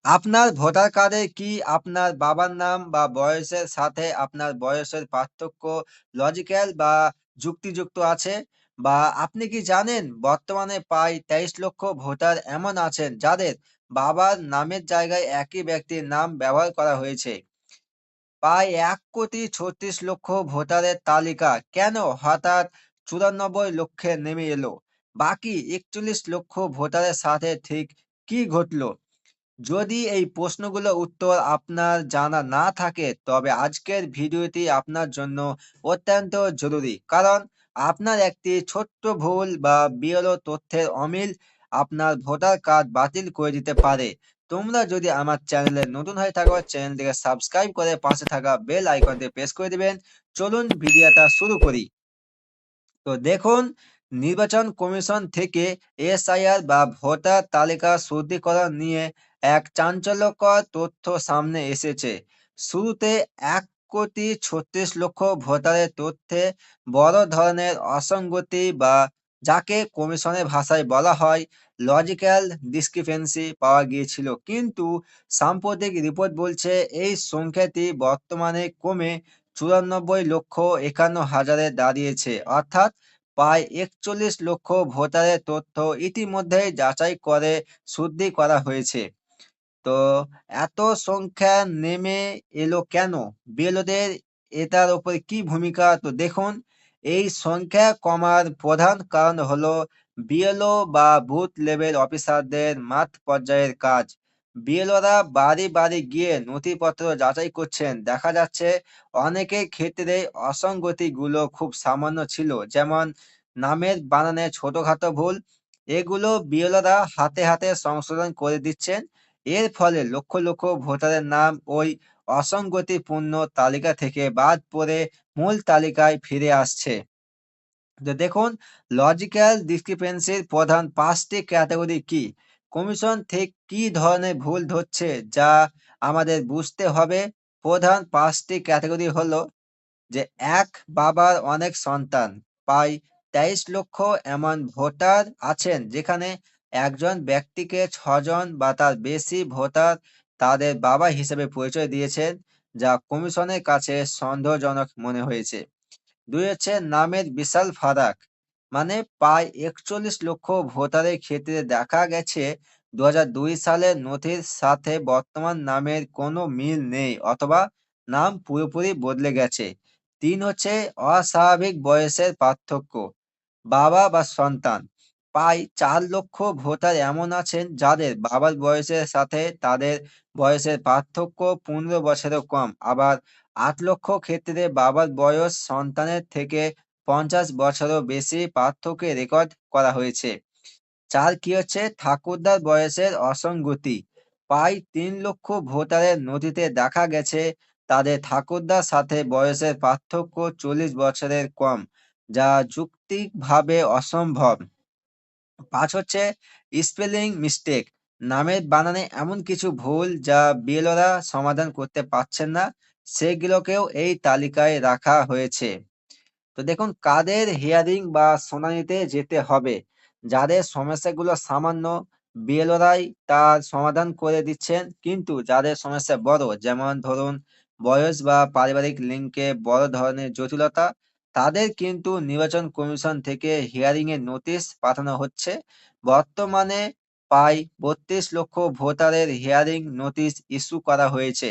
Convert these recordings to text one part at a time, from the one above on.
আপনার ভোটার কার্ডে কি আপনার বাবার নাম বা বয়সের সাথে আপনার বয়সের পার্থক্য লজিক্যাল বা যুক্তিযুক্ত আছে? বা আপনি কি জানেন বর্তমানে প্রায় ২৩ লক্ষ ভোটার এমন আছেন যাদের বাবার নামের জায়গায় একই ব্যক্তির নাম ব্যবহার করা হয়েছে? প্রায় ১,৩৬,০০,০০০ ভোটারের তালিকা কেন হঠাৎ ৯৪ লক্ষে নেমে এলো? বাকি ৪১ লক্ষ ভোটারের সাথে ঠিক কী ঘটল? যদি এই প্রশ্নগুলোর উত্তর আপনার জানা না থাকে তবে আজকের ভিডিওটি আপনার জন্য অত্যন্ত জরুরি, কারণ আপনার একটি ছোট্ট ভুল বা বিরল তথ্যের অমিল আপনার ভোটার কার্ড বাতিল করে দিতে পারে। তোমরা যদি আমার চ্যানেলে নতুন হয়ে থাকো, চ্যানেলটিকে সাবস্ক্রাইব করে পাশে থাকা বেল আইকনটি প্রেস করে দিবেন। চলুন ভিডিওটা শুরু করি। তো দেখুন, নির্বাচন কমিশন থেকে এসআইআর বা ভোটার তালিকা শুদ্ধিকরণ নিয়ে এক চাঞ্চল্যকর তথ্য সামনে এসেছে। শুরুতে ১,৩৬,০০,০০০ ভোটারের তথ্যে বড় ধরনের অসঙ্গতি বা যাকে কমিশনের ভাষায় বলা হয় লজিক্যাল ডিসক্রিপেন্সি পাওয়া গিয়েছিল, কিন্তু সাম্প্রতিক রিপোর্ট বলছে এই সংখ্যাটি বর্তমানে কমে ৯৪,৫১,০০০ দাঁড়িয়েছে। অর্থাৎ প্রায় ৪১ লক্ষ ভোটারের তথ্য ইতিমধ্যেই যাচাই করে শুদ্ধি করা হয়েছে। তো এত সংখ্যা নেমে এলো কেন? বিএলওদের এটার উপরে কি ভূমিকা? তো দেখুন, এই সংখ্যা কমার প্রধান কারণ হলো বিএলও বা বুথ লেভেল অফিসারদের মাঠ পর্যায়ের কাজ। বিএলওরা বাড়ি বাড়ি গিয়ে নথিপত্র যাচাই করছেন। দেখা যাচ্ছে অনেকের ক্ষেত্রে অসঙ্গতিগুলো খুব সামান্য ছিল। যেমন নামের বানানে ছোটখাটো ভুল। এগুলো বিএলওরা হাতে হাতে সংশোধন করে দিচ্ছেন। এর ফলে লক্ষ লক্ষ ভোটারের নাম ওই অসঙ্গতিপূর্ণ তালিকা থেকে বাদ পড়ে মূল তালিকায় ফিরে আসছে। তো দেখুন, লজিক্যাল ডিসক্রিপেন্সির প্রধান ৫টি ক্যাটাগরি কি? কমিশন ঠিক কি ধরনের ভুল ধরছে যা আমাদের বুঝতে হবে? প্রধান ৫টি ক্যাটাগরি হলো যে ১. বাবার অনেক সন্তান। প্রায় ২৩ লক্ষ এমন ভোটার আছেন যেখানে একজন ব্যক্তিকে ৬ জন বা তার বেশি ভোটার তাদের বাবা হিসেবে পরিচয় দিয়েছেন, যা কমিশনের কাছে সন্দেহজনক মনে হয়েছে। ২ হচ্ছে নামের বিশাল ফারাক। মানে প্রায় ৪১ লক্ষ ভোটারের ক্ষেত্রে দেখা গেছে ২০০২ সালের নথির সাথে বর্তমান নামের কোনো মিল নেই অথবা নাম পুরোপুরি বদলে গেছে। ৩ হচ্ছে অস্বাভাবিক বয়সের পার্থক্য। বাবা বা সন্তান। প্রায় ৪ লক্ষ ভোটার এমন আছেন যাদের বাবার বয়সের সাথে তাদের বয়সের পার্থক্য ১৫ বছরেরও কম। আবার ৮ লক্ষ ক্ষেত্রে বাবার বয়স সন্তানের থেকে ৫০ বছরও বেশি পার্থক্যে রেকর্ড করা হয়েছে। ৪ কি হচ্ছে ঠাকুরদার বয়সের অসঙ্গতি। প্রায় ৩ লক্ষ ভোটারের নথিতে দেখা গেছে তাদের ঠাকুরদার সাথে বয়সের পার্থক্য ৪০ বছরের কম, যা যৌক্তিকভাবে অসম্ভব। ৫ হচ্ছে স্পেলিং মিস্টেক। নামের বানানে এমন কিছু ভুল যা বিএলওরা সমাধান করতে পারছেন না, সেগুলোকেও এই তালিকায় রাখা হয়েছে। তো দেখুন, কাদের হিয়ারিং বা শুনানিতে যেতে হবে? যাদের সমস্যাগুলো সামান্য, বিএলওরাই তার সমাধান করে দিচ্ছেন, কিন্তু যাদের সমস্যা বড়, যেমন ধরুন বয়স বা পারিবারিক লিঙ্কে বড় ধরনের জটিলতা, তাদের কিন্তু নির্বাচন কমিশন থেকে হিয়ারিং এর নোটিশ পাঠানো হচ্ছে। বর্তমানে প্রায় ৩২ লক্ষ ভোটারের হিয়ারিং নোটিশ ইস্যু করা হয়েছে।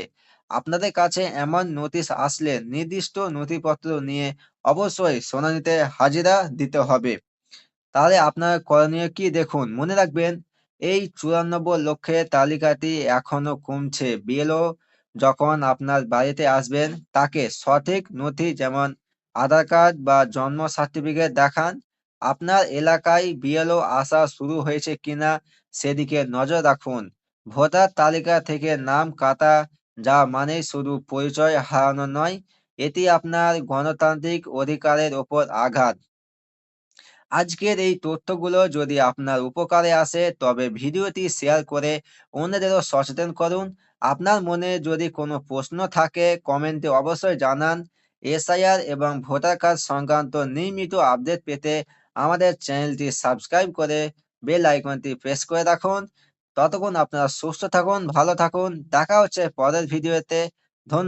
আপনাদের কাছে এমন নোটিশ আসলে নির্দিষ্ট নথিপত্র নিয়ে অবশ্যই শুনানিতে হাজিরা দিতে হবে। তাহলে আপনার করণীয় কি? দেখুন, মনে রাখবেন এই ৯৪ লক্ষের তালিকাটি এখনো কমছে। বিএলও যখন আপনার বাড়িতে আসবেন তাকে সঠিক নথি যেমন আধার কার্ড বা জন্ম সার্টিফিকেট দেখান। আপনার এলাকায় বিএলও আসা শুরু হয়েছে কিনা সেদিকে নজর রাখুন। ভোটার তালিকা থেকে নাম কাটা যা মানে শুধু পরিচয় হারানো নয়, এটি আপনার গণতান্ত্রিক অধিকারের ওপর আঘাত। আজকের এই তথ্যগুলো যদি আপনার উপকারে আসে তবে ভিডিওটি শেয়ার করে অন্যদেরও সচেতন করুন। আপনার মনে যদি কোনো প্রশ্ন থাকে কমেন্টে অবশ্যই জানান। এসআইআর এবং ভোটার কার্ড সংক্রান্ত নিয়মিত আপডেট পেতে আমাদের চ্যানেলটি সাবস্ক্রাইব করে বেল আইকনটি প্রেস করে রাখুন। ততক্ষণ আপনারা সুস্থ থাকুন, ভালো থাকুন। দেখা হচ্ছে পরের ভিডিওতে। ধন্য